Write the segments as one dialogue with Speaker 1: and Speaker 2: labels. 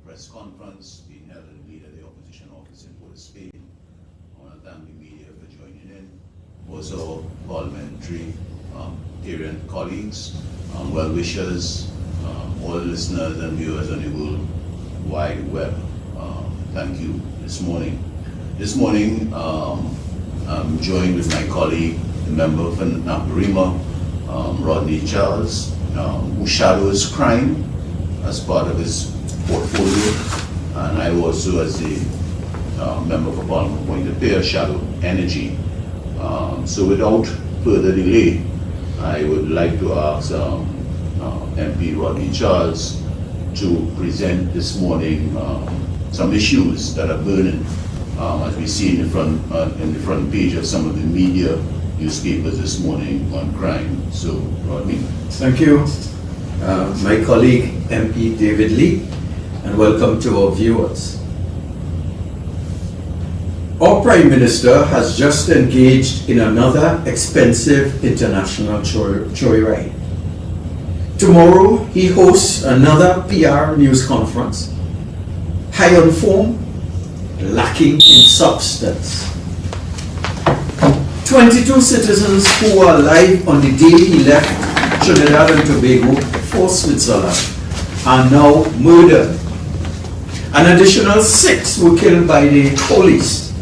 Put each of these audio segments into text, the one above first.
Speaker 1: press conference being held in the lead of the opposition office in Port of Spain. I want to thank the media for joining in. Also, parliamentary colleagues, well-wishers, all listeners and viewers on the World Wide Web. Thank you this morning. This morning, I'm joined with my colleague, the member for Naparima, Rodney Charles, who shadows crime as part of his portfolio, and I also, as the member for Parliament appointed pair, shadow energy. So without further delay, I would like to ask MP Rodney Charles to present this morning some issues that are burning, as we see in the front page of some of the media newspapers this morning on crime. So, Rodney.
Speaker 2: Thank you, my colleague MP David Lee, and welcome to our viewers. Our Prime Minister has just engaged in another expensive international joyride. Tomorrow, he hosts another PR news conference, high on form, lacking in substance. 22 citizens who were alive on the day he left Trinidad and Tobago for Switzerland are now murdered. An additional 6 were killed by the police.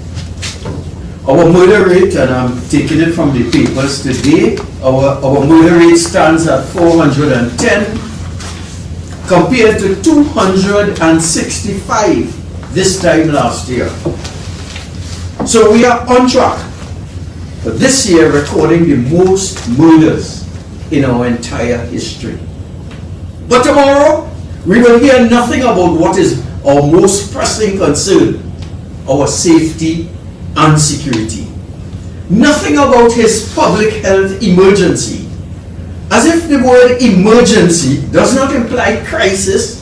Speaker 2: Our murder rate, and I'm taking it from the papers today, our murder rate stands at 410 compared to 265 this time last year. So we are on track for this year recording the most murders in our entire history. But tomorrow, we will hear nothing about what is our most pressing concern, our safety and security. Nothing about his public health emergency, as if the word emergency does not imply crisis,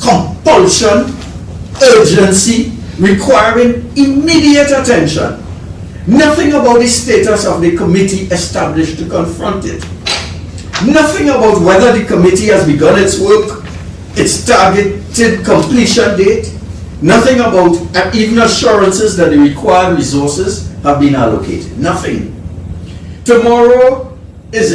Speaker 2: compulsion, urgency, requiring immediate attention. Nothing about the status of the committee established to confront it. Nothing about whether the committee has begun its work, its targeted completion date. Nothing about even assurances that the required resources have been allocated. Nothing. Tomorrow is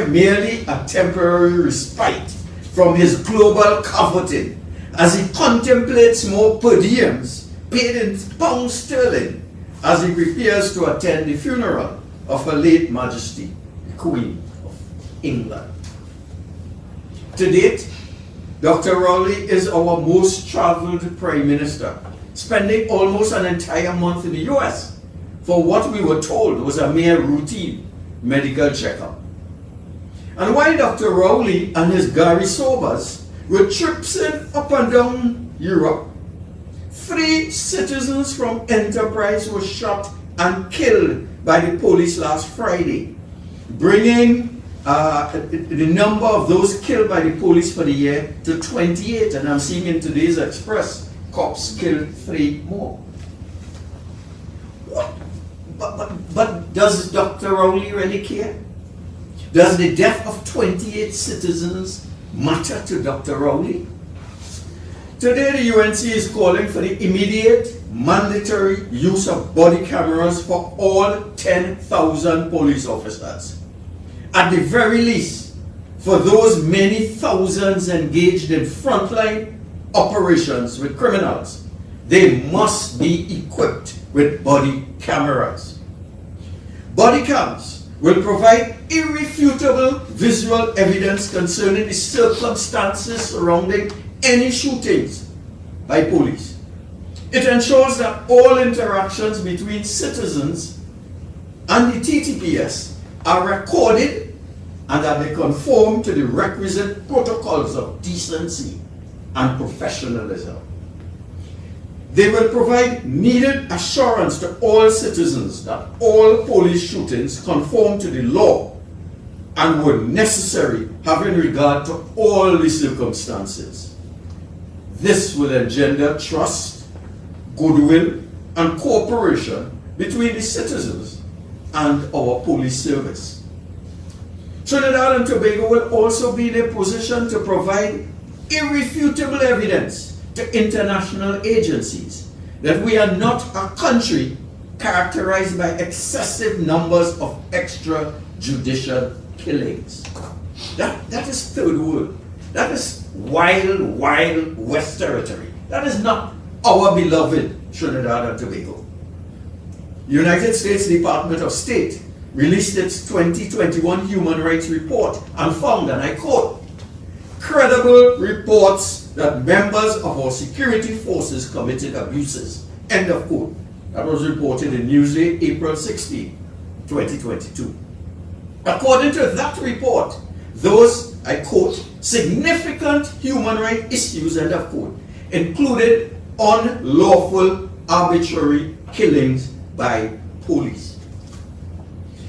Speaker 2: merely a temporary respite from his global coveting as he contemplates more per diems paid in pounds sterling as he prepares to attend the funeral of Her late Majesty, the Queen of England. To date, Dr. Rowley is our most traveled Prime Minister, spending almost an entire month in the US for what we were told was a mere routine medical checkup. And while Dr. Rowley and his Gary Sobers were tripsing up and down Europe, 3 citizens from Enterprise were shot and killed by the police last Friday, bringing the number of those killed by the police for the year to 28. And I'm seeing in today's Express, cops killed 3 more. But does Dr. Rowley really care? Does the death of 28 citizens matter to Dr. Rowley? Today, the UNC is calling for the immediate mandatory use of body cameras for all 10,000 police officers. At the very least, for those many thousands engaged in frontline operations with criminals, they must be equipped with body cameras. Body cams will provide irrefutable visual evidence concerning the circumstances surrounding any shootings by police. It ensures that all interactions between citizens and the TTPS are recorded and that they conform to the requisite protocols of decency and professionalism. They will provide needed assurance to all citizens that all police shootings conform to the law and were necessary having regard to all the circumstances. This will engender trust, goodwill, and cooperation between the citizens and our police service. Trinidad and Tobago will also be in a position to provide irrefutable evidence to international agencies that we are not a country characterized by excessive numbers of extrajudicial killings. That is third world. That is wild, wild West territory. That is not our beloved Trinidad and Tobago. United States Department of State released its 2021 Human Rights Report and found, and I quote, credible reports that members of our security forces committed abuses. End of quote. That was reported in Newsday, April 16, 2022. According to that report, those, I quote, significant human rights issues, end of quote, included unlawful arbitrary killings by police.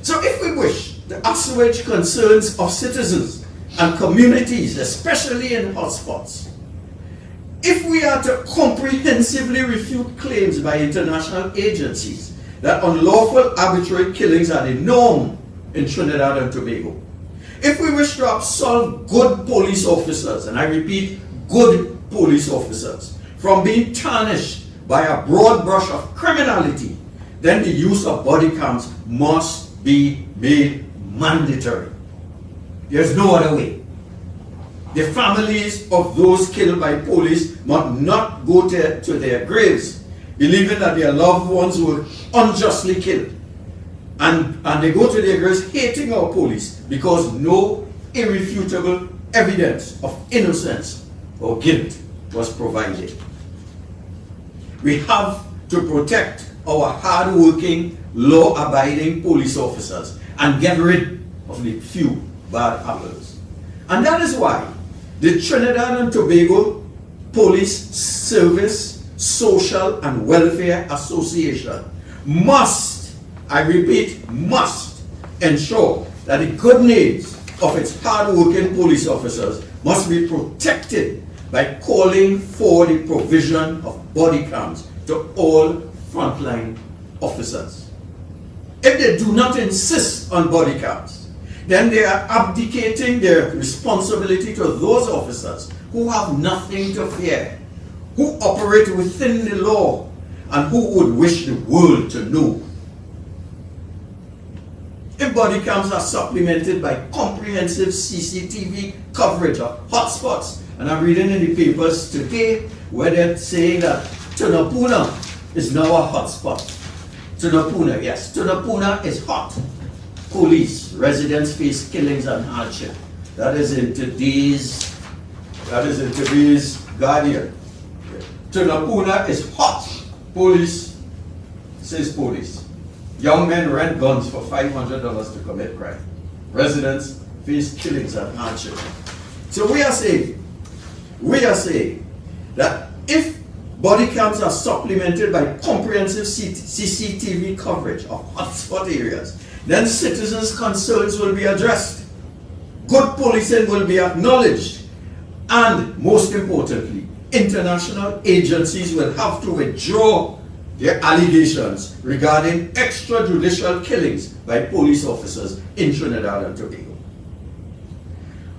Speaker 2: So if we wish to assuage concerns of citizens and communities, especially in hotspots, if we are to comprehensively refute claims by international agencies that unlawful arbitrary killings are the norm in Trinidad and Tobago, if we wish to absolve good police officers, and I repeat, good police officers, from being tarnished by a broad brush of criminality, then the use of body cams must be made mandatory. There's no other way. The families of those killed by police must not go to their graves believing that their loved ones were unjustly killed. And they go to their graves hating our police because no irrefutable evidence of innocence or guilt was provided. We have to protect our hard-working, law-abiding police officers and get rid of the few bad apples. And that is why the Trinidad and Tobago Police Service Social and Welfare Association must, I repeat, must ensure that the good needs of its hard-working police officers must be protected by calling for the provision of body cams to all frontline officers. If they do not insist on body cams, then they are abdicating their responsibility to those officers who have nothing to fear, who operate within the law, and who would wish the world to know. If body cams are supplemented by comprehensive CCTV coverage of hotspots, and I'm reading in the papers today where they're saying that Tunapuna is now a hotspot. Tunapuna, yes, Tunapuna is hot. Police, residents face killings and hardship. That is in today's Guardian. Tunapuna is hot. Police, says police. Young men rent guns for $500 to commit crime. Residents face killings and hardship. So we are saying that if body cams are supplemented by comprehensive CCTV coverage of hotspot areas, then citizens' concerns will be addressed. Good policing will be acknowledged. And most importantly, international agencies will have to withdraw their allegations regarding extrajudicial killings by police officers in Trinidad and Tobago.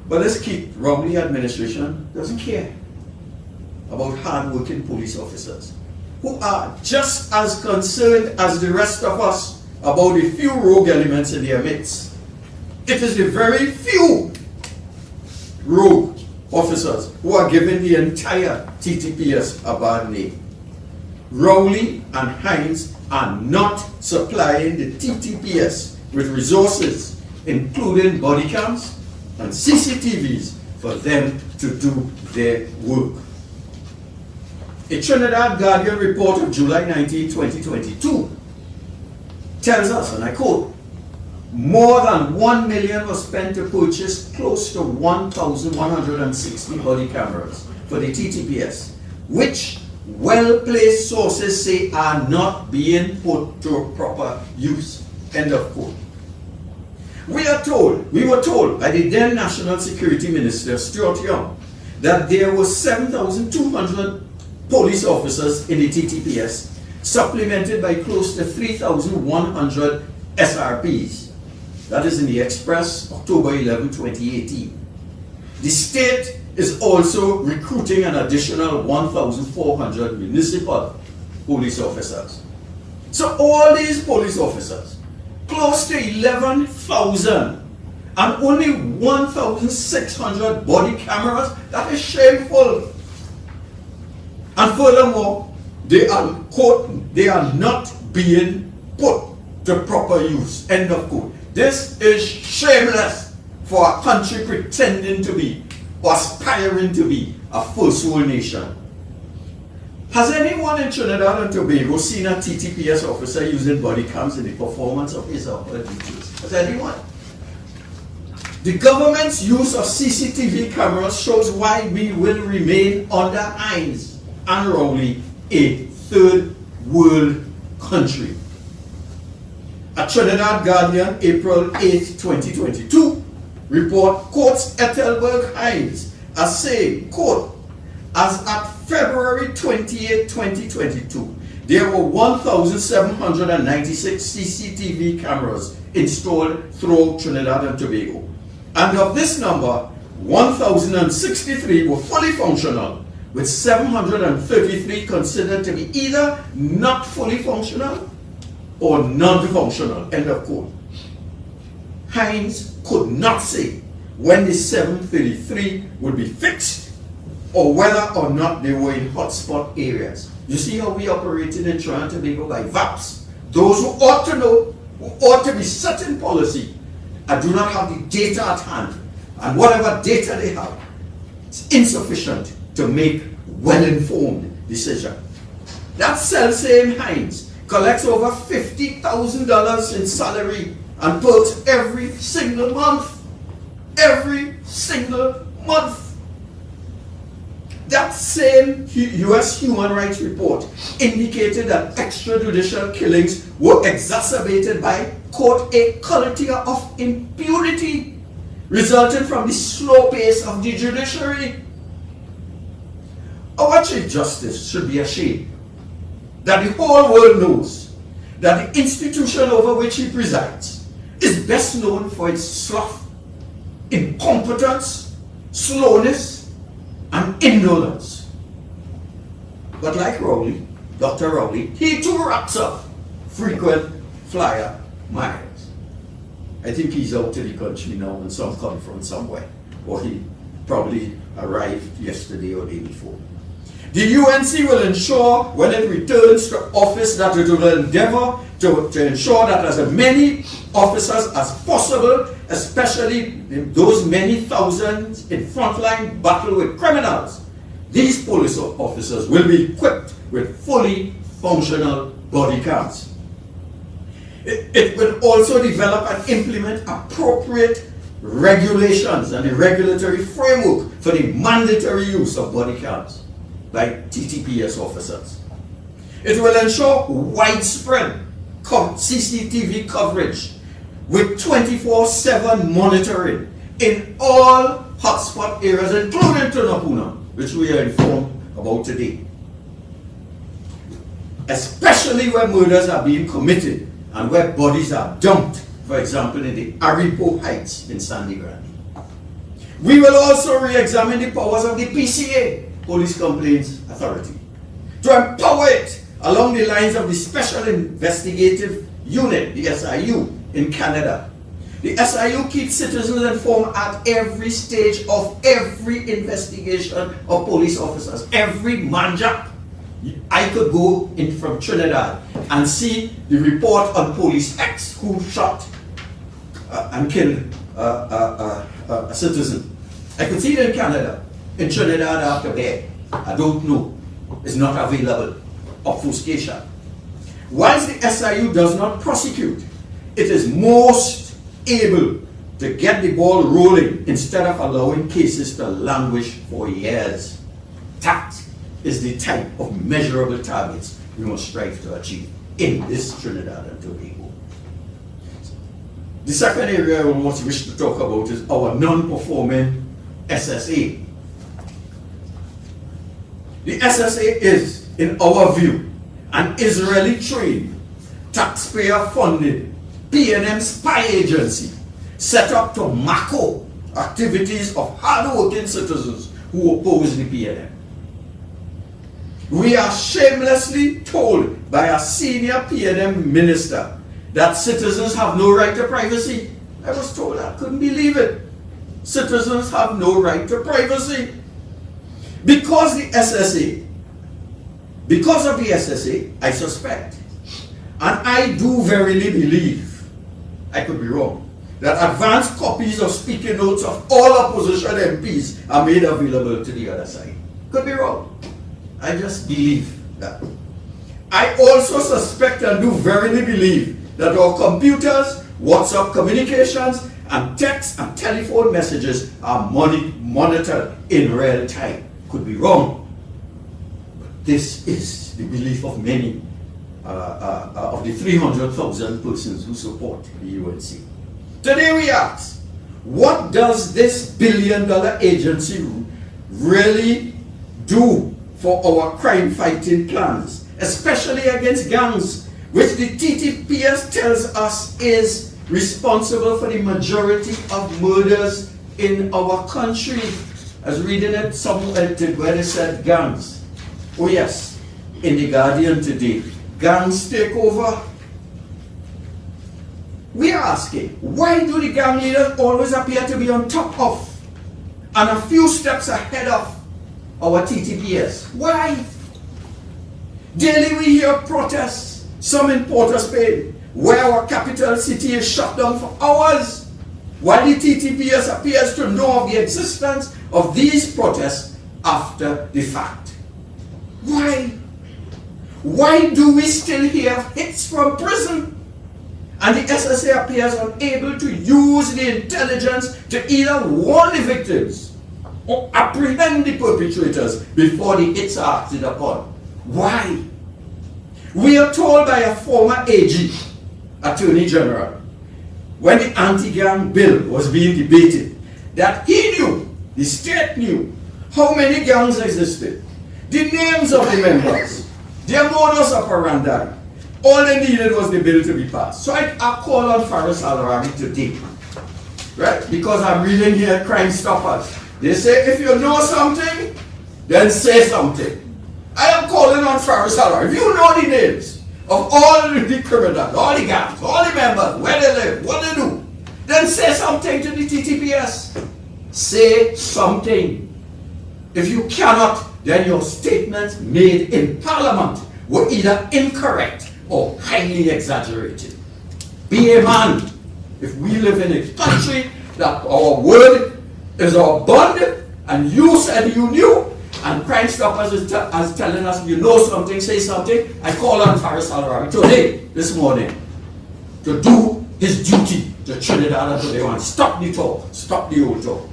Speaker 2: But this Keith Rodney administration doesn't care about hard-working police officers who are just as concerned as the rest of us about the few rogue elements in their midst. It is the very few rogue officers who are giving the entire TTPS a bad name. Rowley and Hines are not supplying the TTPS with resources, including body cams and CCTVs, for them to do their work. A Trinidad Guardian report of July 19, 2022 tells us, and I quote, more than $1 million was spent to purchase close to 1,160 body cameras for the TTPS, which well-placed sources say are not being put to proper use. End of quote. We were told by the then National Security Minister, Stuart Young, that there were 7,200 police officers in the TTPS, supplemented by close to 3,100 SRPs. That is in the Express, October 11, 2018. The state is also recruiting an additional 1,400 municipal police officers. So all these police officers, close to 11,000, and only 1,600 body cameras, that is shameful. And furthermore, they are, quote, they are not being put to proper use, end of quote. This is shameless for a country pretending to be, or aspiring to be, a first world nation. Has anyone in Trinidad and Tobago seen a TTPS officer using body cams in the performance of his or her duties? Has anyone? The government's use of CCTV cameras shows why we will remain under Hines and Rowley a third world country. A Trinidad Guardian, April 8, 2022, report quotes Ethelberg Hines as saying, quote, as at February 28, 2022, there were 1,796 CCTV cameras installed throughout Trinidad and Tobago. And of this number, 1,063 were fully functional, with 733 considered to be either not fully functional or non-functional, end of quote. Hines could not say when the 733 would be fixed or whether or not they were in hotspot areas. You see how we operated in Trinidad and Tobago by VAPs? Those who ought to know, who ought to be setting policy, and do not have the data at hand, and whatever data they have, it's insufficient to make well-informed decision. That self-same Hines collects over $50,000 in salary and perks every single month. Every single month. That same U.S. Human Rights report indicated that extrajudicial killings were exacerbated by, quote, a culture of impunity resulting from the slow pace of the judiciary. Our Chief Justice should be ashamed that the whole world knows that the institution over which he presides is best known for its sloth, incompetence, slowness, and indolence. But like Rowley, Dr. Rowley, he too racks up frequent flyer miles. I think he's out of the country now in some conference somewhere, or he probably arrived yesterday or the day before. The UNC will ensure when it returns to office that it will endeavor to ensure that as many officers as possible, especially those many thousands in frontline battle with criminals, these police officers will be equipped with fully functional body cams. It will also develop and implement appropriate regulations and a regulatory framework for the mandatory use of body cams by TTPS officers. It will ensure widespread CCTV coverage with 24/7 monitoring in all hotspot areas, including Tunapuna, which we are informed about today. Especially where murders are being committed and where bodies are dumped, for example in the Aripo Heights in Sandy Grande. We will also re-examine the powers of the PCA, Police Complaints Authority, to empower it along the lines of the Special Investigative Unit, the SIU, in Canada. The SIU keeps citizens informed at every stage of every investigation of police officers, every manjack. I could go in from Trinidad and see the report on Police X who shot and killed a citizen. I could see it in Canada. In Trinidad after that, I don't know. It's not available. Obfuscation. Whilst the SIU does not prosecute, it is most able to get the ball rolling instead of allowing cases to languish for years. That is the type of measurable targets we must strive to achieve in this Trinidad and Tobago. The second area I wish to talk about is our non-performing SSA. The SSA is, in our view, an Israeli-trained, taxpayer-funded PNM spy agency set up to macro activities of hard-working citizens who oppose the PNM. We are shamelessly told by a senior PNM minister that citizens have no right to privacy. I was told, I couldn't believe it. Citizens have no right to privacy. Because of the SSA, I suspect, and I do verily believe, I could be wrong, that advanced copies of speaking notes of all opposition MPs are made available to the other side. Could be wrong. I just believe that. I also suspect and do verily believe that our computers, WhatsApp communications, and text and telephone messages are monitored in real time. Could be wrong. But this is the belief of many of the 300,000 persons who support the UNC. Today we ask, what does this billion-dollar agency really do for our crime-fighting plans, especially against gangs, which the TTPS tells us is responsible for the majority of murders in our country? I was reading it somewhere where they said gangs. Oh yes, in the Guardian today, gangs take over. We are asking, why do the gang leaders always appear to be on top of and a few steps ahead of our TTPS? Why? Daily we hear protests, some in Port of Spain, where our capital city is shut down for hours, while the TTPS appears to know of the existence of these protests after the fact. Why? Why do we still hear hits from prison? And the SSA appears unable to use the intelligence to either warn the victims or apprehend the perpetrators before the hits are acted upon. Why? We are told by a former AG, Attorney General, when the anti-gang bill was being debated, that he knew, the state knew, how many gangs existed, the names of the members, their modus operandi. All they needed was the bill to be passed. So I call on Faris Al-Arabi today, right? Because I'm reading here Crime Stoppers. They say if you know something, then say something. I am calling on Faris Al-Arabi. If you know the names of all the criminals, all the gangs, all the members, where they live, what they do, then say something to the TTPS. Say something. If you cannot, then your statements made in Parliament were either incorrect or highly exaggerated. Be a man. If we live in a country that our word is our bond, and you said you knew, and Crime Stoppers is telling us you know something, say something, I call on Faris Al-Arabi today, this morning, to do his duty to Trinidad and Tobago and stop the talk, stop the old talk.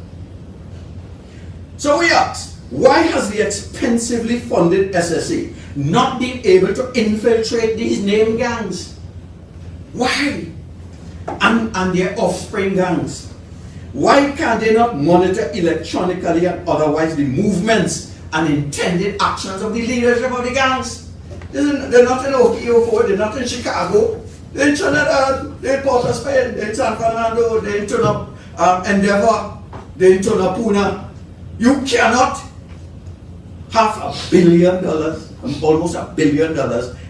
Speaker 2: So we ask, why has the expensively funded SSA not been able to infiltrate these named gangs? Why? And their offspring gangs. Why can they not monitor electronically and otherwise the movements and intended actions of the leadership of the gangs? They're not in Okio, they're not in Chicago, they're in Trinidad, they're in Port of Spain, they're in San Fernando, they're in Endeavour, they're in Tunapuna. You cannot have $1 billion, almost $1 billion,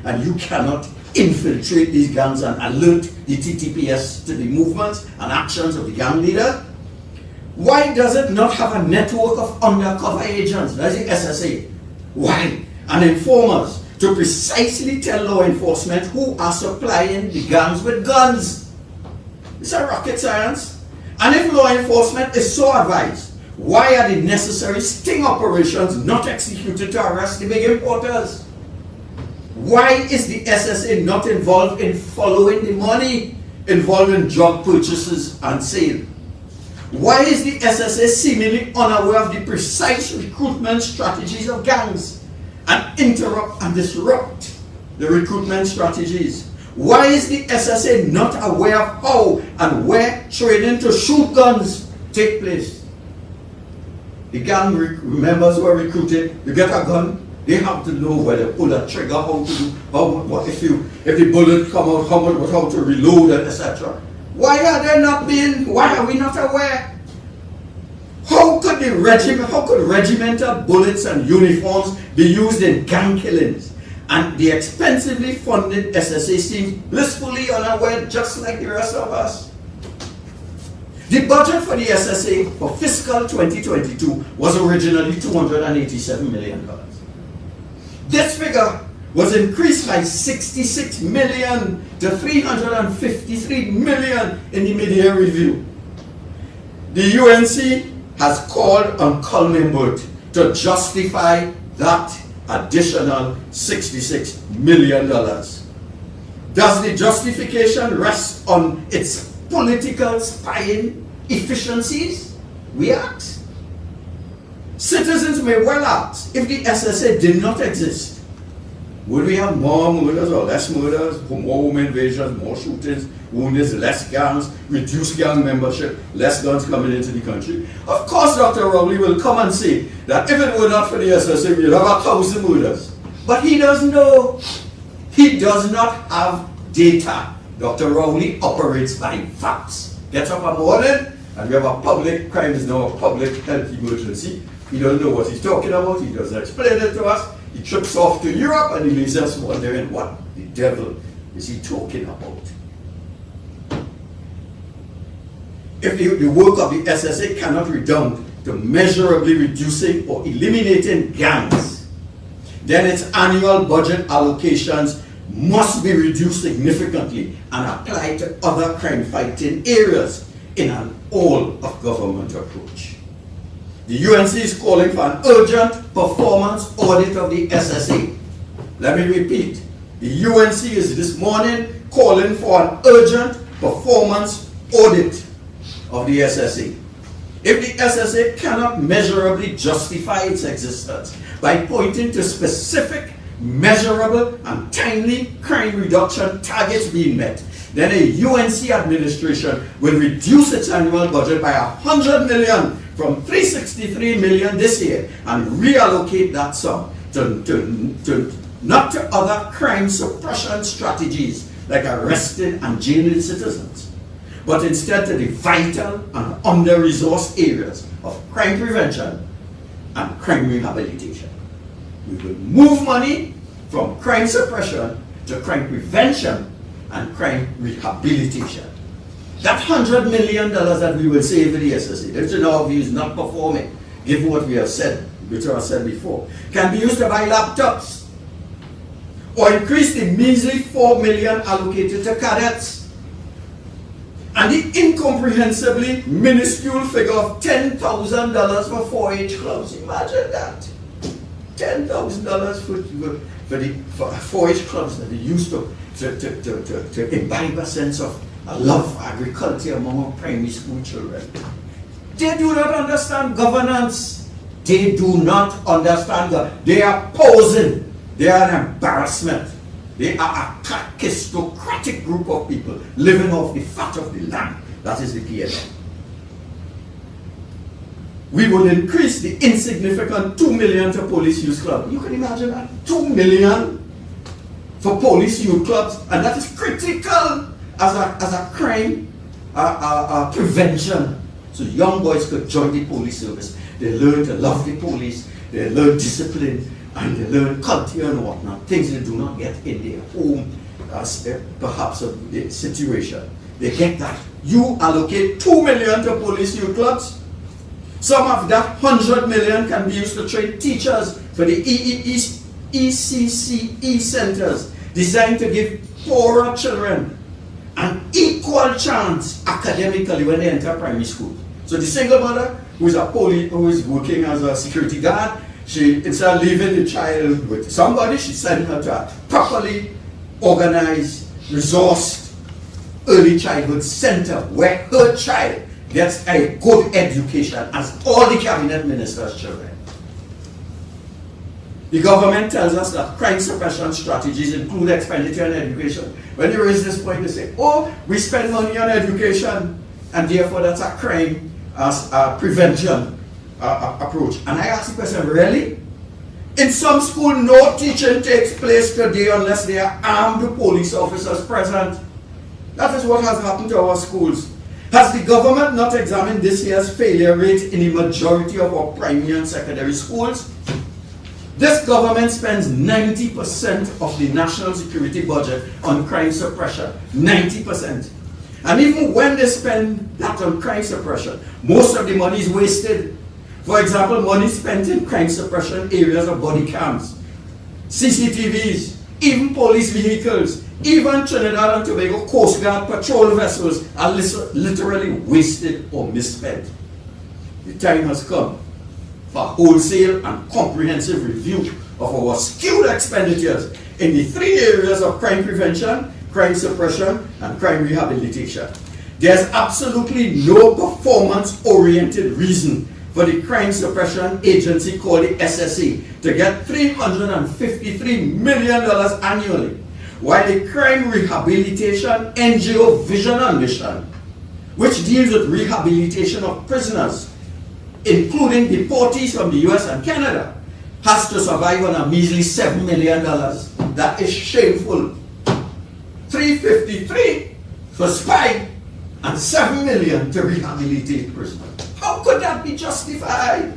Speaker 2: and you cannot infiltrate these gangs and alert the TTPS to the movements and actions of the gang leader. Why does it not have a network of undercover agents, that's the SSA? Why? And informers to precisely tell law enforcement who are supplying the gangs with guns. It's a rocket science. And if law enforcement is so advised, why are the necessary sting operations not executed to arrest the big importers? Why is the SSA not involved in following the money involved in drug purchases and sale? Why is the SSA seemingly unaware of the precise recruitment strategies of gangs and interrupt and disrupt the recruitment strategies? Why is the SSA not aware of how and where training to shoot guns take place? The gang members who are recruited, you get a gun, they have to know where to pull a trigger, how to do, what if the bullet come out, how to reload it, etc. Why are we not aware? How could how could regimental bullets and uniforms be used in gang killings? And the expensively funded SSA seems blissfully unaware, just like the rest of us. The budget for the SSA for fiscal 2022 was originally $287 million. This figure was increased by $66 million to $353 million in the mid-year review. The UNC has called on Culminbert to justify that additional $66 million. Does the justification rest on its political spying efficiencies? We ask. Citizens may well ask, if the SSA did not exist, would we have more murders or less murders, more home invasions, more shootings, woundeds, less gangs, reduced gang membership, less guns coming into the country? Of course, Dr. Rowley will come and say that if it were not for the SSA, we'd have 1,000 murders. But he doesn't know. He does not have data. Dr. Rowley operates by facts. Gets up in the morning, and we have a public crime is now a public health emergency. He doesn't know what he's talking about. He doesn't explain it to us. He trips off to Europe and he leaves us wondering what the devil is he talking about. If the work of the SSA cannot redound to measurably reducing or eliminating gangs, then its annual budget allocations must be reduced significantly and applied to other crime fighting areas in an all-of-government approach. The UNC is calling for an urgent performance audit of the SSA. Let me repeat. The UNC is this morning calling for an urgent performance audit of the SSA. If the SSA cannot measurably justify its existence by pointing to specific, measurable, and timely crime reduction targets being met, then a UNC administration will reduce its annual budget by $100 million from $363 million this year and reallocate that sum not to other crime suppression strategies like arresting and jailing citizens, but instead to the vital and under-resourced areas of crime prevention and crime rehabilitation. We will move money from crime suppression to crime prevention and crime rehabilitation. That $100 million that we will save in the SSA, that in our view is not performing, given what we have said, which I said before, can be used to buy laptops or increase the measly $4 million allocated to cadets and the incomprehensibly minuscule figure of $10,000 for 4-H clubs. Imagine that. $10,000 for the 4-H clubs that they used to imbibe a sense of a love for agriculture among primary school children. They do not understand governance. They do not understand that. They are posing. They are an embarrassment. They are a aristocratic group of people living off the fat of the land. That is the PNL. We will increase the insignificant $2 million to police youth club. You can imagine that? $2 million for police youth clubs, and that is critical as a crime prevention. So young boys could join the police service. They learn to love the police. They learn discipline, and they learn culture and whatnot. Things they do not get in their home, perhaps of the situation. They get that. You allocate $2 million to police youth clubs. Some of that $100 million can be used to train teachers for the ECCE centers designed to give poorer children an equal chance academically when they enter primary school. So the single mother who is working as a security guard, she, instead of leaving the child with somebody, she sent her to a properly organized, resourced early childhood center where her child gets a good education as all the cabinet ministers' children. The government tells us that crime suppression strategies include expenditure on education. When you raise this point, they say, oh, we spend money on education, and therefore that's a crime prevention approach. And I ask the question, really? In some school, no teaching takes place today unless there are armed police officers present. That is what has happened to our schools. Has the government not examined this year's failure rate in the majority of our primary and secondary schools? This government spends 90% of the national security budget on crime suppression. 90%. And even when they spend that on crime suppression, most of the money is wasted. For example, money spent in crime suppression areas of body cams, CCTVs, even police vehicles, even Trinidad and Tobago Coast Guard patrol vessels are literally wasted or misspent. The time has come for wholesale and comprehensive review of our skewed expenditures in the three areas of crime prevention, crime suppression, and crime rehabilitation. There's absolutely no performance-oriented reason for the crime suppression agency called the SSA to get $353 million annually, while the crime rehabilitation NGO Vision and Mission, which deals with rehabilitation of prisoners, including deportees from the US and Canada, has to survive on a measly $7 million. That is shameful. 353 for spy and 7 million to rehabilitate prisoners. How could that be justified?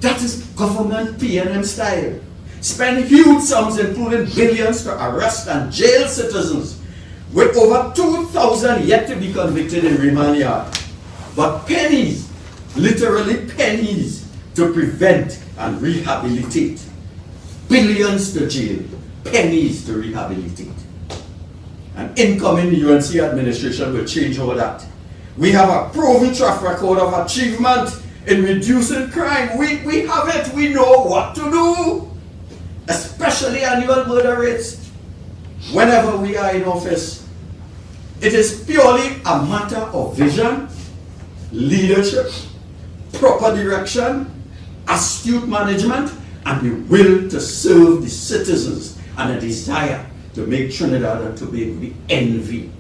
Speaker 2: That is government P&M style. Spend huge sums, including billions, to arrest and jail citizens, with over 2,000 yet to be convicted in remand yard. But pennies, literally pennies, to prevent and rehabilitate. Billions to jail, pennies to rehabilitate. An incoming UNC administration will change all that. We have a proven track record of achievement in reducing crime. We have it. We know what to do, especially annual murder rates. Whenever we are in office, it is purely a matter of vision, leadership, proper direction, astute management, and the will to serve the citizens and a desire to make Trinidad and Tobago the envy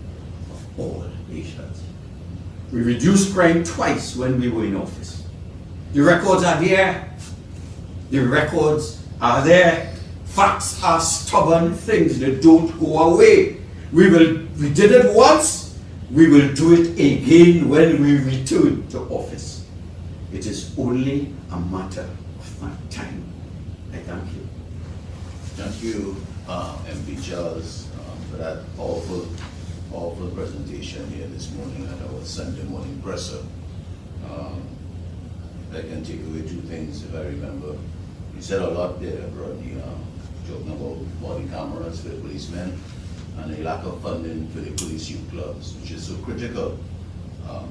Speaker 2: of all nations. We reduced crime twice when we were in office. The records are there. The records are there. Facts are stubborn things. They don't go away. We did it once. We will do it again when we return to office. It is only a matter of time. I thank you.
Speaker 1: Thank you, MP Charles, for that powerful presentation here this morning at our Sunday morning presser. I can take away two things if I remember. You said a lot there, Rodney, talking about body cameras for the policemen and the lack of funding for the police youth clubs, which is so critical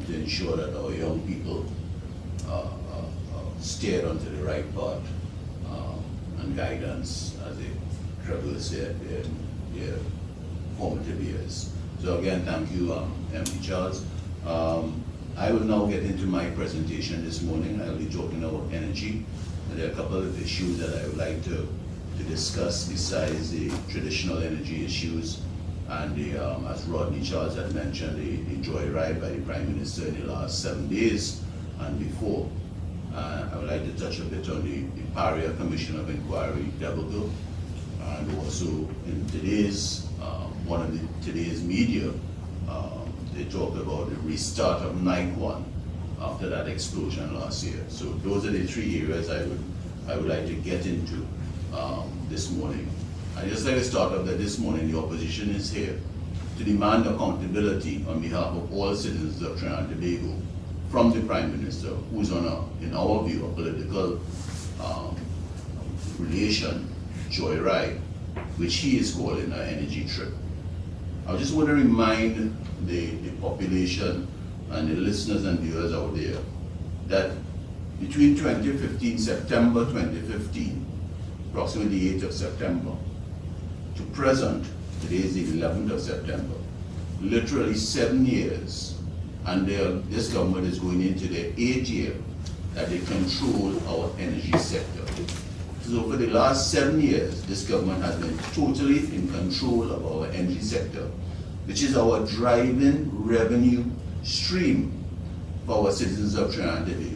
Speaker 1: to ensure that our young people steer onto the right path and guidance as they traverse their formative years. So again, thank you, MP Charles. I will now get into my presentation this morning. I'll be talking about energy. There are a couple of issues that I would like to discuss besides the traditional energy issues and the, as Rodney Charles had mentioned, the joyride by the Prime Minister in the last 7 days and before. I would like to touch a bit on the Paria Commission of Inquiry debacle, and also in today's one of today's media, they talked about the restart of Night One after that explosion last year. So those are the three areas I would like to get into this morning. I just like to start off that this morning the opposition is here to demand accountability on behalf of all citizens of Trinidad and Tobago from the Prime Minister, who's on a, in our view, a political relation joyride, which he is calling an energy trip. I just want to remind the population and the listeners and viewers out there that between 2015, September 2015, approximately the 8th of September, to present, today is the 11th of September, literally 7 years, and this government is going into their 8th year that they control our energy sector. So for the last 7 years, this government has been totally in control of our energy sector, which is our driving revenue stream for our citizens of Trinidad and Tobago.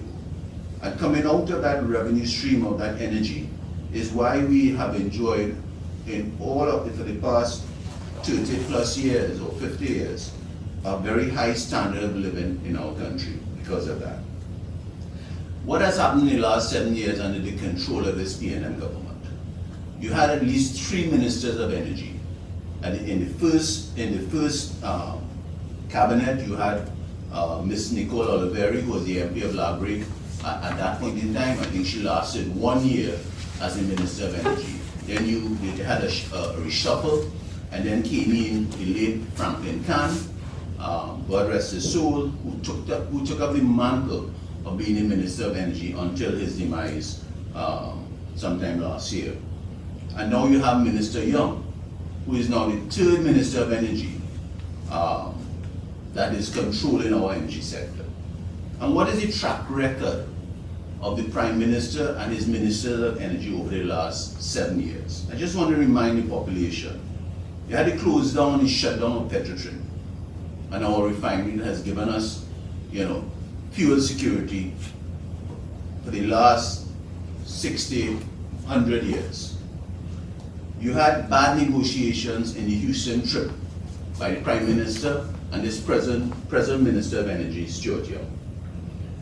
Speaker 1: And coming out of that revenue stream of that energy is why we have enjoyed in all of it for the past 30 plus years or 50 years, a very high standard of living in our country because of that. What has happened in the last 7 years under the control of this PNM government? You had at least 3 ministers of energy. And in the first cabinet, you had Ms. Nicole Oliveri, who was the MP of Labrake. At that point in time, I think she lasted 1 year as the Minister of Energy. Then they had a reshuffle, and then came in the late Franklin Kahn, God rest his soul, who took up the mantle of being the Minister of Energy until his demise sometime last year. And now you have Minister Young, who is now the 3rd Minister of Energy that is controlling our energy sector. And what is the track record of the Prime Minister and his Minister of Energy over the last 7 years? I just want to remind the population, they had to close down and shut down of Petrotrin, and our refinery has given us, fuel security for the last 60, 100 years. You had bad negotiations in the Houston trip by the Prime Minister and this present Minister of Energy, Stuart Young.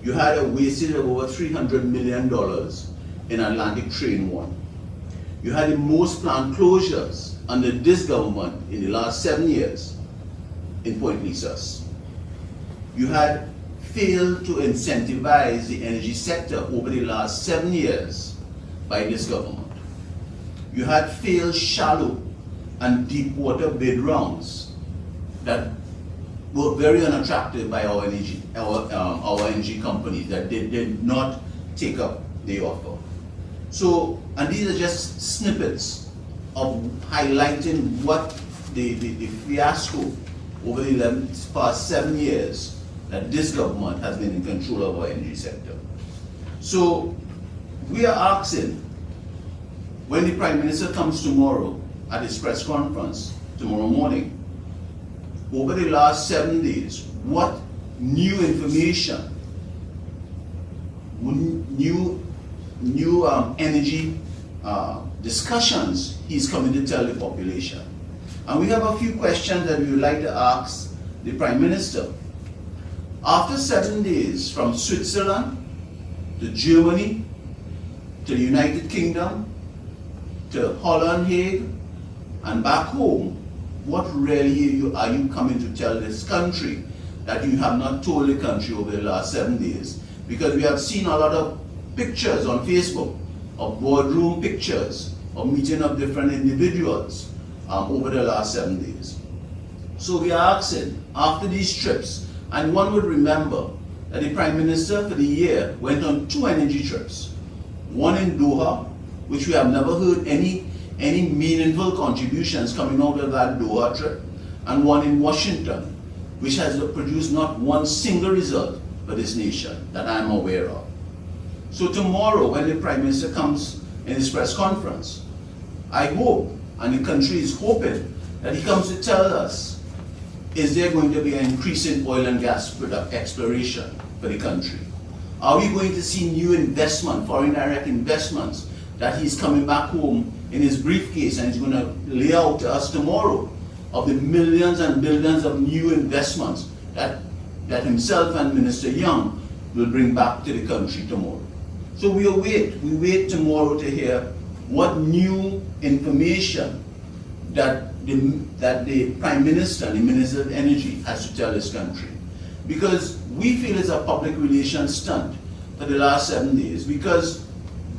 Speaker 1: You had a wastage of over $300 million in Atlantic Train 1. You had the most plant closures under this government in the last 7 years in Point Lisas. You had failed to incentivize the energy sector over the last 7 years by this government. You had failed shallow and deep water bid rounds that were very unattractive by our energy companies, that they did not take up the offer. So, and these are just snippets of highlighting what the fiasco over the past 7 years that this government has been in control of our energy sector. So we are asking, when the Prime Minister comes tomorrow at his press conference tomorrow morning, over the last 7 days, what new information, new energy discussions he's coming to tell the population. And we have a few questions that we would like to ask the Prime Minister. After 7 days from Switzerland to Germany to the United Kingdom to Holland, Hague, and back home, what really are you coming to tell this country that you have not told the country over the last 7 days? Because we have seen a lot of pictures on Facebook, of boardroom pictures, of meeting of different individuals over the last 7 days. So we are asking, after these trips, and one would remember that the Prime Minister for the year went on 2 energy trips. One in Doha, which we have never heard any meaningful contributions coming out of that Doha trip, and one in Washington, which has produced not one single result for this nation that I'm aware of. So tomorrow, when the Prime Minister comes in his press conference, I hope, and the country is hoping, that he comes to tell us, is there going to be an increase in oil and gas exploration for the country? Are we going to see new investment, foreign direct investments, that he's coming back home in his briefcase and he's going to lay out to us tomorrow of the millions and billions of new investments that himself and Minister Young will bring back to the country tomorrow? So we wait tomorrow to hear what new information that the Prime Minister and the Minister of Energy has to tell this country. Because we feel it's a public relations stunt for the last 7 days, because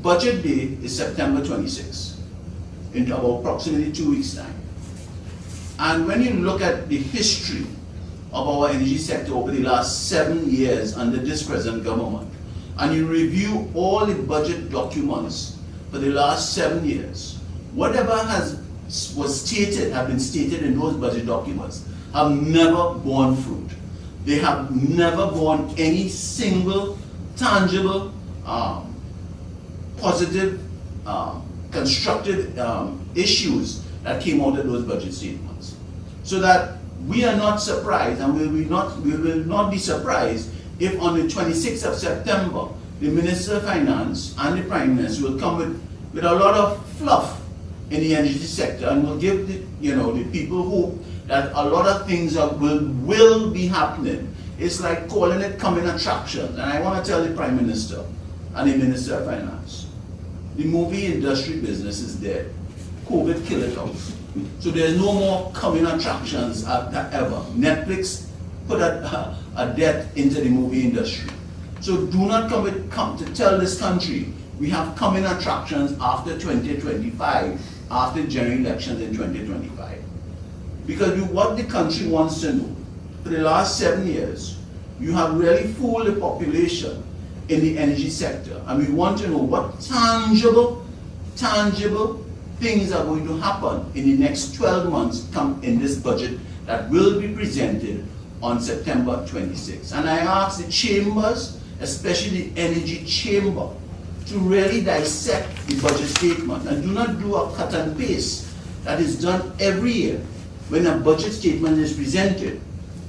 Speaker 1: Budget Day is September 26th, in about approximately 2 weeks' time. And when you look at the history of our energy sector over the last 7 years under this present government, and you review all the budget documents for the last 7 years, whatever have been stated in those budget documents have never borne fruit. They have never borne any single tangible, positive, constructive issues that came out of those budget statements. So that we are not surprised, and we will not be surprised if on the 26th of September, the Minister of Finance and the Prime Minister will come with a lot of fluff in the energy sector, and will give the, the people hope that a lot of things will be happening. It's like calling it coming attractions. And I want to tell the Prime Minister and the Minister of Finance, the movie industry business is dead. COVID killed it out. So there's no more coming attractions ever. Netflix put a death into the movie industry. So do not come to tell this country we have coming attractions after 2025, after general elections in 2025. Because what the country wants to know, for the last 7 years, you have really fooled the population in the energy sector. And we want to know what tangible things are going to happen in the next 12 months come in this budget that will be presented on September 26th. And I ask the chambers, especially the energy chamber, to really dissect the budget statement and do not do a cut and paste that is done every year. When a budget statement is presented,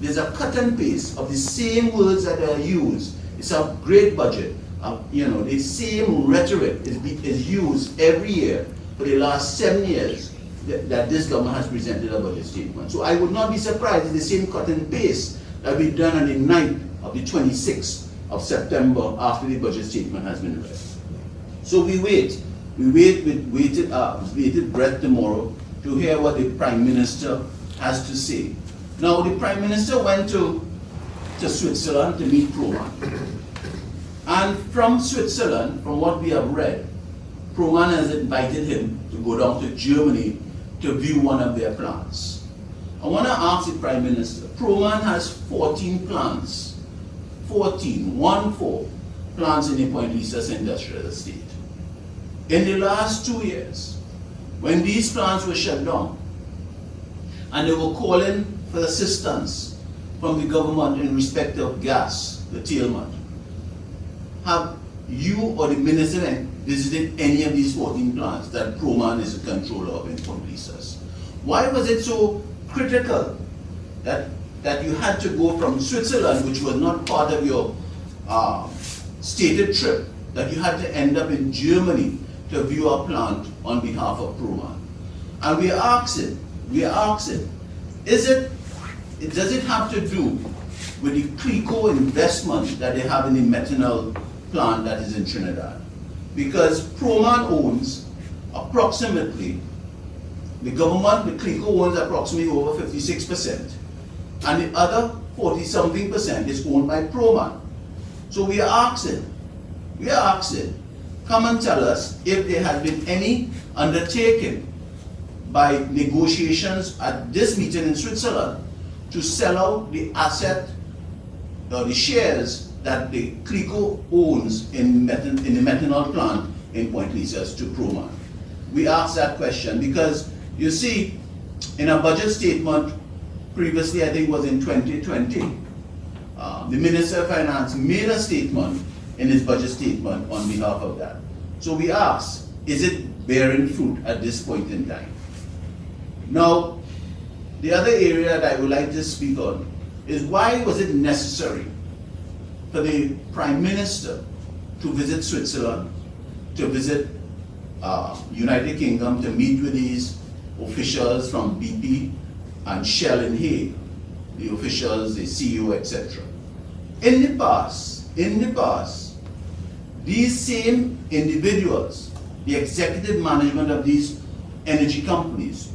Speaker 1: there's a cut and paste of the same words that are used. It's a great budget. The same rhetoric is used every year for the last 7 years that this government has presented a budget statement. So I would not be surprised if the same cut and paste that we've done on the 9th of the 26th of September after the budget statement has been read. So we wait. We wait with bated breath tomorrow to hear what the Prime Minister has to say. Now, the Prime Minister went to Switzerland to meet Proman. And from Switzerland, from what we have read, Proman has invited him to go down to Germany to view one of their plants. I want to ask the Prime Minister, Proman has 14 plants, 14 plants in the Point Lisas industrial estate. In the last 2 years, when these plants were shut down, and they were calling for assistance from the government in respect of gas, the tailment, have you or the minister visited any of these 14 plants that Proman is a controller of in Point Lisas? Why was it so critical that you had to go from Switzerland, which was not part of your stated trip, that you had to end up in Germany to view our plant on behalf of Proman? And we are asking, does it have to do with the Clico investment that they have in the methanol plant that is in Trinidad? Because Proman owns approximately, the government, the Clico owns approximately over 56%, and the other 40-something% is owned by Proman. So we are asking, come and tell us if there has been any undertaking by negotiations at this meeting in Switzerland to sell out the asset or the shares that the Clico owns in the methanol plant in Point Lisas to Proman. We asked that question because, you see, in a budget statement previously, I think it was in 2020, the Minister of Finance made a statement in his budget statement on behalf of that. So we asked, is it bearing fruit at this point in time? Now, the other area that I would like to speak on is why was it necessary for the Prime Minister to visit Switzerland, to visit United Kingdom, to meet with these officials from BP and Shell in Hague, the officials, the CEO, etc. In the past, these same individuals, the executive management of these energy companies,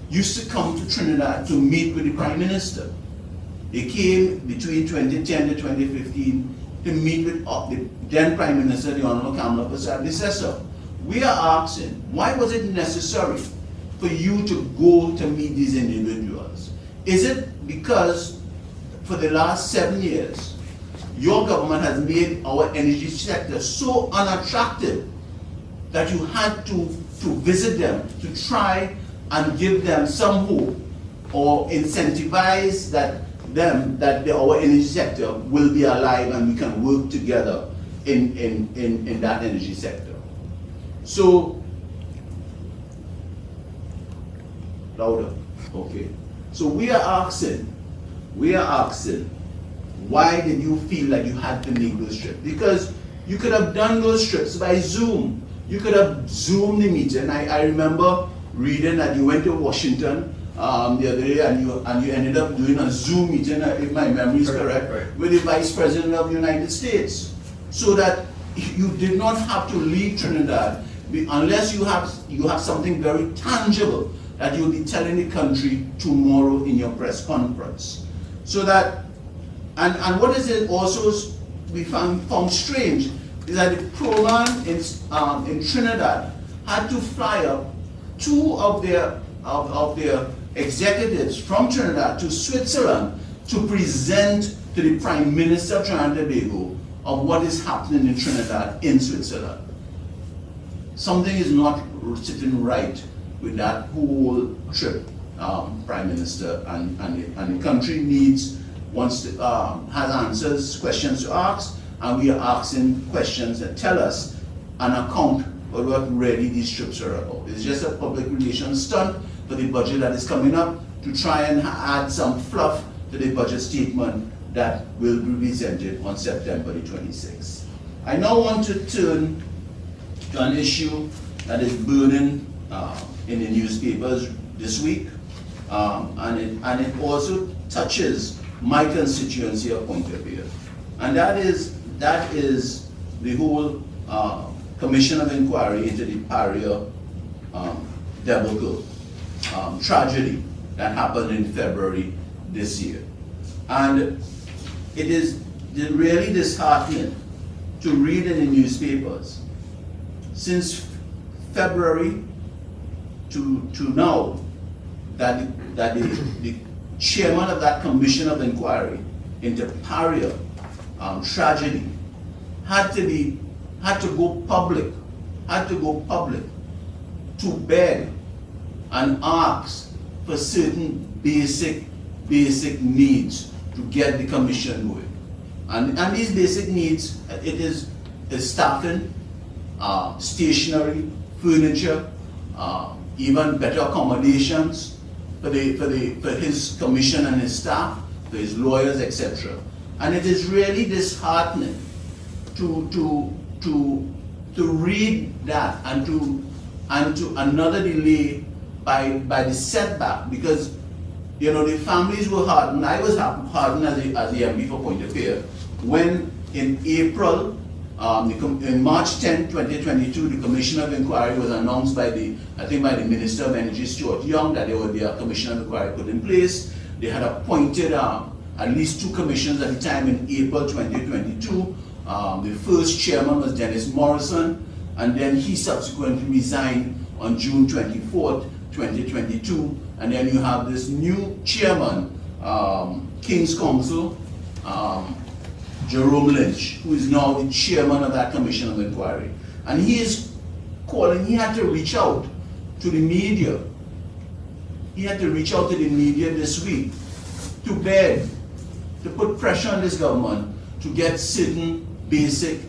Speaker 1: used to come to Trinidad to meet with the Prime Minister. They came between 2010 to 2015 to meet with the then Prime Minister, the Honorable Kamala predecessor. We are asking, why was it necessary for you to go to meet these individuals? Is it because for the last 7 years, your government has made our energy sector so unattractive that you had to visit them, to try and give them some hope or incentivize that our energy sector will be alive and we can work together in that energy sector. So, louder, okay. So we are asking, why did you feel like you had to make those trips? Because you could have done those trips by Zoom. You could have Zoomed the meeting. I remember reading that you went to Washington the other day and you ended up doing a Zoom meeting, if my memory is correct, with the Vice President of the United States. So that you did not have to leave Trinidad unless you have something very tangible that you'll be telling the country tomorrow in your press conference. So that, and what is it also we found strange is that the program in Trinidad had to fly up two of their executives from Trinidad to Switzerland to present to the Prime Minister of Trinidad and Tobago of what is happening in Trinidad in Switzerland. Something is not sitting right with that whole trip, Prime Minister, and the country needs, has answers, questions to ask, and we are asking questions that tell us an account of what really these trips are about. It's just a public relations stunt for the budget that is coming up to try and add some fluff to the budget statement that will be presented on September the 26th. I now want to turn to an issue that is burning in the newspapers this week, and it also touches my constituency of Point of View, and that is the whole Commission of Inquiry into the Paria debacle tragedy that happened in February this year. And it is really disheartening to read in the newspapers since February to now that the chairman of that Commission of Inquiry into Paria tragedy had to go public to beg and ask for certain basic needs to get the commission going. And these basic needs, it is staffing, stationery, furniture, even better accommodations for his commission and his staff, for his lawyers, etc. And it is really disheartening to read that and to another delay by the setback, because the families were hardened. I was hardened as the MP for Point of View when in April, in March 10, 2022, the Commission of Inquiry was announced by the Minister of Energy, Stuart Young, that there would be a Commission of Inquiry put in place. They had appointed at least 2 commissions at the time in April 2022. The first chairman was Dennis Morrison, and then he subsequently resigned on June 24th, 2022. And then you have this new chairman, King's Counsel, Jerome Lynch, who is now the chairman of that Commission of Inquiry. And he is calling, he had to reach out to the media. He had to reach out to the media this week to beg, to put pressure on this government to get certain basic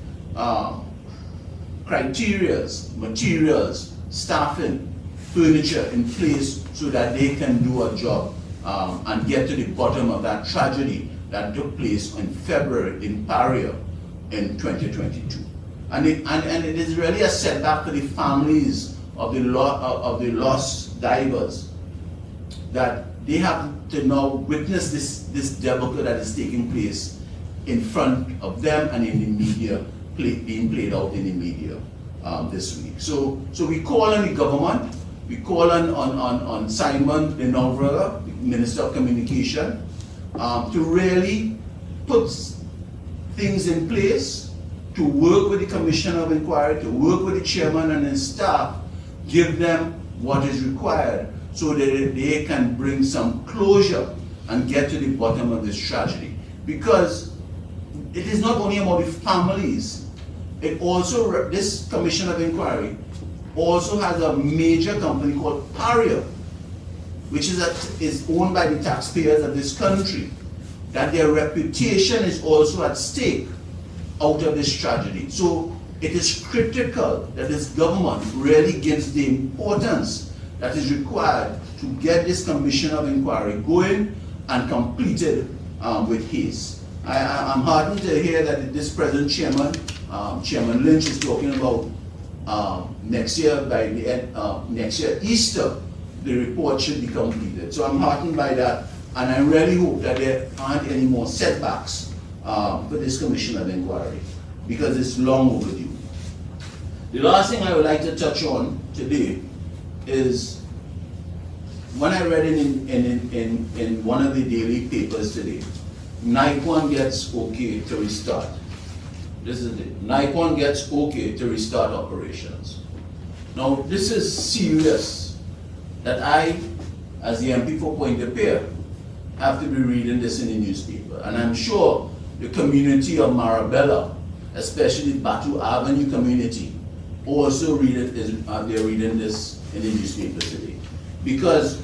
Speaker 1: criterias, materials, staffing, furniture in place so that they can do a job and get to the bottom of that tragedy that took place in February in Paria in 2022. And it is really a setback for the families of the lost divers, that they have to now witness this debacle that is taking place in front of them and in the media, being played out in the media this week. So we call on the government, we call on Simon de Novrega, the Minister of Communication, to really put things in place, to work with the Commission of Inquiry, to work with the chairman and his staff, give them what is required so that they can bring some closure and get to the bottom of this tragedy. Because it is not only about the families, it also, this Commission of Inquiry also has a major company called Paria, which is owned by the taxpayers of this country, that their reputation is also at stake out of this tragedy. So it is critical that this government really gives the importance that is required to get this Commission of Inquiry going and completed with haste. I'm heartened to hear that this present chairman, Chairman Lynch, is talking about next year, by the end, next year, Easter, the report should be completed. So I'm heartened by that, and I really hope that there aren't any more setbacks for this Commission of Inquiry, because it's long overdue. The last thing I would like to touch on today is when I read in one of the daily papers today, Nikon gets okay to restart. This is it. Nikon gets okay to restart operations. Now, this is serious that I, as the MP for Pointe-a-Pierre, have to be reading this in the newspaper. And I'm sure the community of Marabella, especially Batu Avenue community, also they're reading this in the newspaper today. Because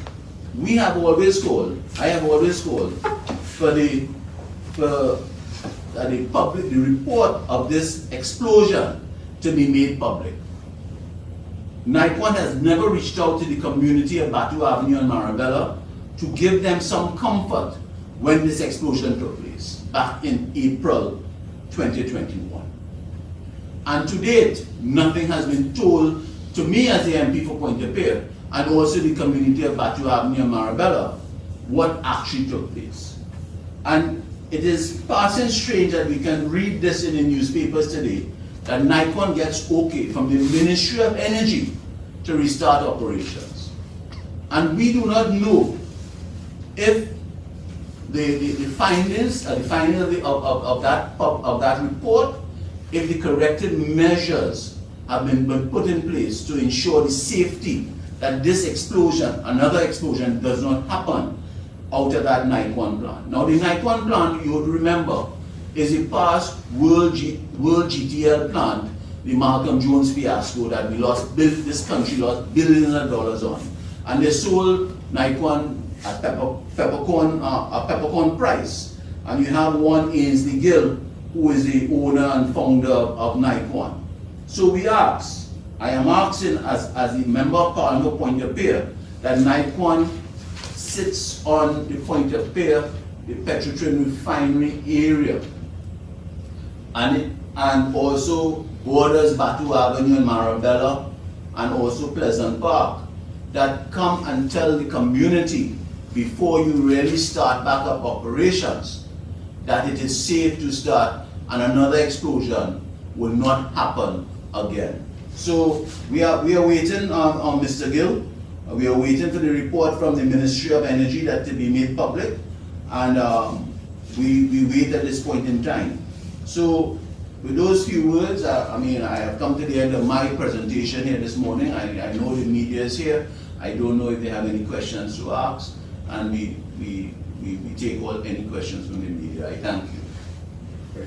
Speaker 1: we have always called, I have always called for the report of this explosion to be made public. Nikon has never reached out to the community of Batu Avenue and Marabella to give them some comfort when this explosion took place back in April 2021. And to date, nothing has been told to me as the MP for Pointe-a-Pierre and also the community of Batu Avenue and Marabella what actually took place. And it is passing strange that we can read this in the newspapers today, that Nikon gets okay from the Ministry of Energy to restart operations. And we do not know if the findings of that report, if the corrective measures have been put in place to ensure the safety that this explosion, another explosion, does not happen out of that Nikon plant. Now the Nikon plant, you would remember, is a past World GTL plant, the Malcolm Jones fiasco that this country lost billions of dollars on. And they sold Nikon at peppercorn price. And you have one Ainsley Gill, who is the owner and founder of Nikon. So we ask, I am asking as the Member of Parliament of Pointe-a-Pierre, that Nikon sits on the Pointe-a-Pierre, the Petrotrin refinery area, and also borders Batu Avenue and Marabella, and also Pleasant Park, that come and tell the community before you really start backup operations that it is safe to start and another explosion will not happen again. So we are waiting on Mr. Gill. We are waiting for the report from the Ministry of Energy that to be made public, and we wait at this point in time. So with those few words, I have come to the end of my presentation here this morning. I know the media is here. I don't know if they have any questions to ask, and we take any questions from the media. I thank you.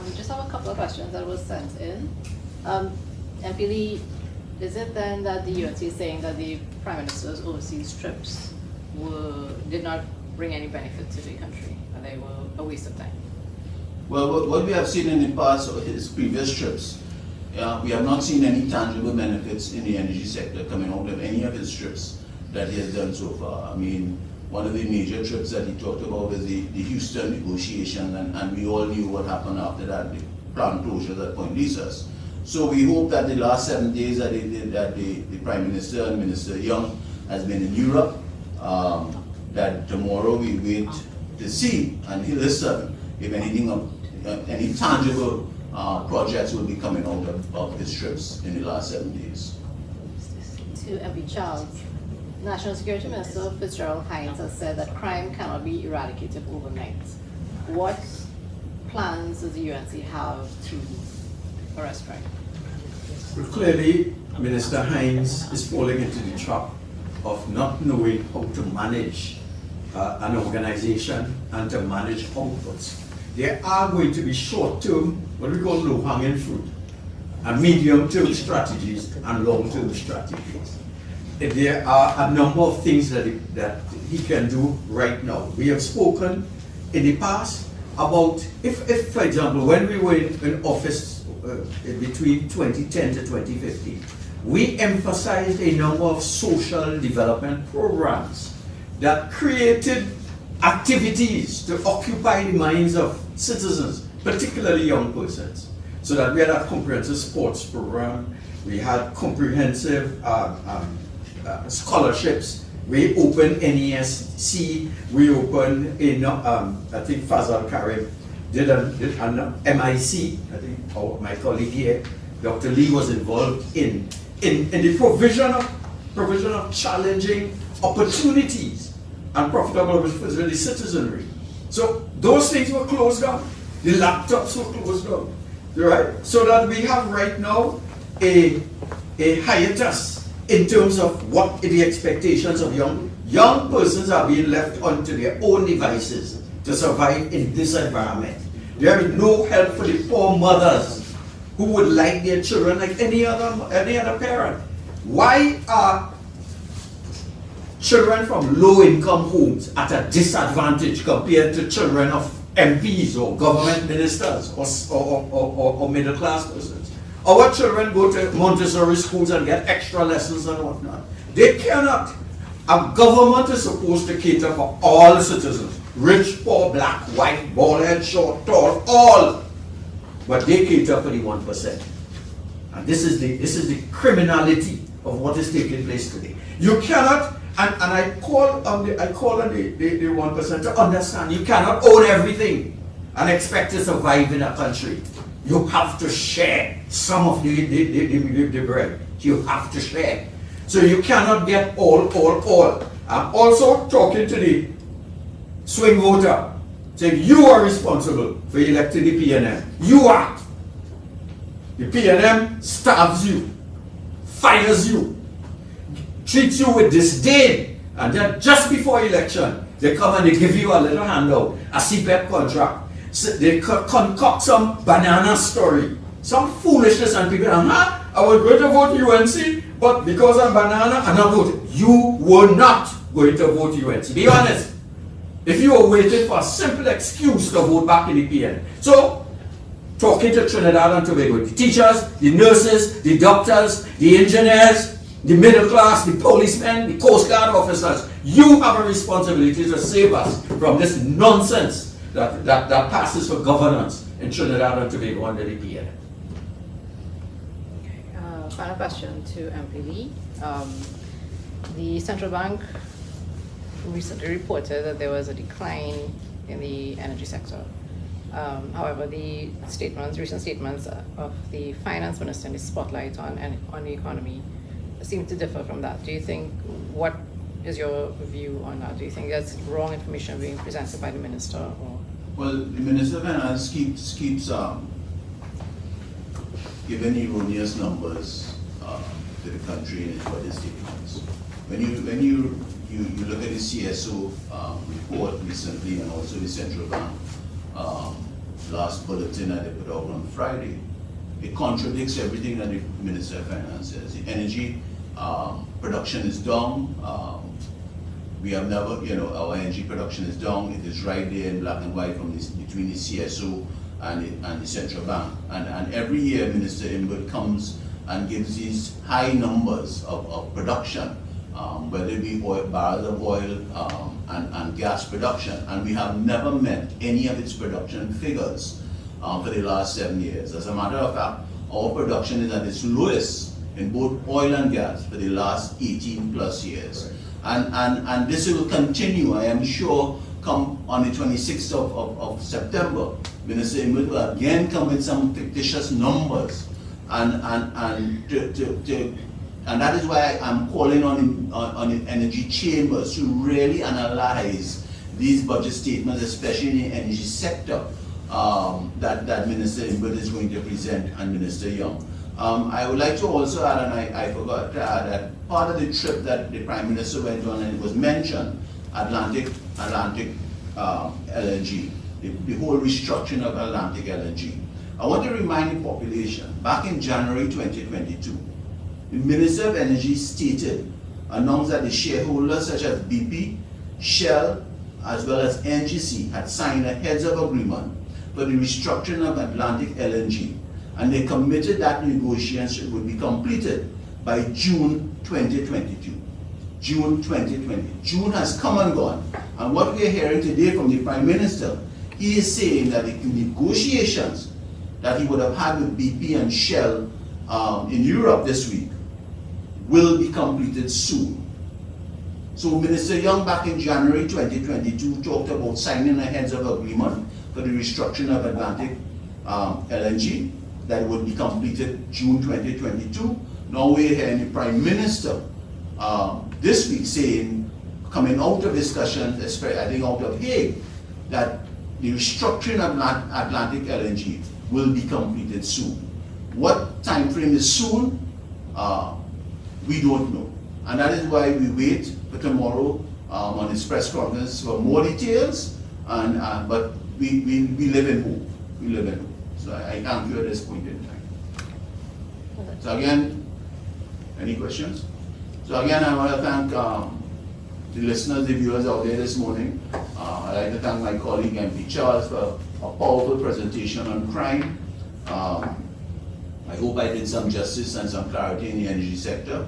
Speaker 3: We just have a couple of questions that were sent in. MP Lee, is it then that the UNC is saying that the Prime Minister's overseas trips did not bring any benefit to the country, and they were a waste of time?
Speaker 1: Well, what we have seen in the past of his previous trips, we have not seen any tangible benefits in the energy sector coming out of any of his trips that he has done so far. I mean, one of the major trips that he talked about was the Houston negotiation, and we all knew what happened after that, the plant closures at Point Lisas. So we hope that the last 7 days that the Prime Minister and Minister Young has been in Europe, that tomorrow we wait to see and listen if anything any tangible projects will be coming out of his trips in the last 7 days.
Speaker 3: To MP Charles, National Security Minister Fitzgerald Hines has said that crime cannot be eradicated overnight. What plans does the UNC have to arrest crime?
Speaker 2: Well, clearly, Minister Hines is falling into the trap of not knowing how to manage an organization and to manage outputs. There are going to be short-term, what we call low-hanging fruit, and medium-term strategies and long-term strategies. There are a number of things that he can do right now. We have spoken in the past about, if for example, when we were in office between 2010 to 2015, we emphasized a number of social development programs that created activities to occupy the minds of citizens, particularly young persons. So that we had a comprehensive sports program, we had comprehensive scholarships. We opened NESC, we opened I think Fazal Karim did an MIC, I think my colleague here, Dr. Lee, was involved in the provision of challenging opportunities and profitable for the citizenry. So those things were closed down. The laptops were closed down, right? So that we have right now a hiatus in terms of what the expectations of young persons are being left onto their own devices to survive in this environment. There is no help for the poor mothers who would like their children like any other parent. Why are children from low-income homes at a disadvantage compared to children of MPs or government ministers or middle-class persons? Our children go to Montessori schools and get extra lessons and whatnot. They cannot. A government is supposed to cater for all citizens. Rich, poor, black, white, bald-head, short, tall, all. But they cater for the 1%. And this is the criminality of what is taking place today. You cannot, and I call on the 1% to understand, you cannot own everything and expect to survive in a country. You have to share some of the bread. You have to share. So you cannot get all. I'm also talking to the swing voter, saying you are responsible for electing the PNM. You are. The PNM starves you, fires you, treats you with disdain, and then just before election, they come and they give you a little handout, a CPEP contract. So they concoct some banana story, some foolishness, and people are, I was going to vote UNC, but because I'm banana, I'm not voting. You were not going to vote UNC. Be honest. If you were waiting for a simple excuse to vote back in the PN. So, talking to Trinidad and Tobago, the teachers, the nurses, the doctors, the engineers, the middle class, the policemen, the Coast Guard officers, you have a responsibility to save us from this nonsense that passes for governance in Trinidad and Tobago under the PN.
Speaker 3: Final question to MP Lee. The central bank recently reported that there was a decline in the energy sector. However, the recent statements of the finance minister and the spotlight on the economy seem to differ from that. Do you think, what is your view on that? Do you think that's wrong information being presented by the minister? Or?
Speaker 1: Well, the Minister of Finance keeps giving erroneous numbers to the country in its budget statements. When you look at the CSO report recently, and also the central bank last bulletin that they put out on Friday, it contradicts everything that the Minister of Finance says. The energy production is down. We have never, our energy production is down. It is right there in black and white between the CSO and the central bank. And every year, Minister Imbert comes and gives these high numbers of production, whether it be barrels of oil and gas production. And we have never met any of its production figures for the last 7 years. As a matter of fact, our production is at its lowest in both oil and gas for the last 18 plus years. And this will continue, I am sure, come on the 26th of September. Minister Imbert will again come with some fictitious numbers. And that is why I'm calling on the energy chambers to really analyze these budget statements, especially in the energy sector, that Minister Imbert is going to present, and Minister Young. I would like to also add, and I forgot to add, that part of the trip that the Prime Minister went on, and it was mentioned, Atlantic LNG, the whole restructuring of Atlantic LNG. I want to remind the population, back in January 2022, the Minister of Energy announced that the shareholders such as BP, Shell, as well as NGC had signed a heads-up agreement for the restructuring of Atlantic LNG, and they committed that negotiation would be completed by June 2022. June 2020. June has come and gone, and what we are hearing today from the Prime Minister, he is saying that the negotiations that he would have had with BP and Shell in Europe this week will be completed soon. So Minister Young back in January 2022 talked about signing a heads of agreement for the restructuring of Atlantic LNG that would be completed June 2022. Now we're hearing the Prime Minister this week saying, coming out of discussions, I think out of Hague, that the restructuring of Atlantic LNG will be completed soon. What time frame is soon? We don't know. And that is why we wait for tomorrow on his press conference for more details. But we live in hope. We live in hope. So I thank you at this point in time. So again, any questions? So again, I want to thank the listeners, the viewers out there this morning. I'd like to thank my colleague MP Charles for a powerful presentation on crime. I hope I did some justice and some clarity in the energy sector.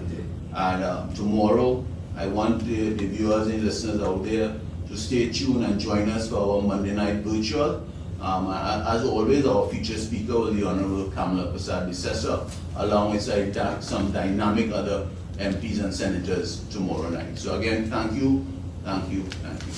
Speaker 1: And tomorrow, I want the viewers and listeners out there to stay tuned and join us for our Monday night virtual. As always, our featured speaker was the Honorable Kamala Prasad-Bissessar, along with some dynamic other MPs and senators tomorrow night. So again, thank you, thank you, thank you.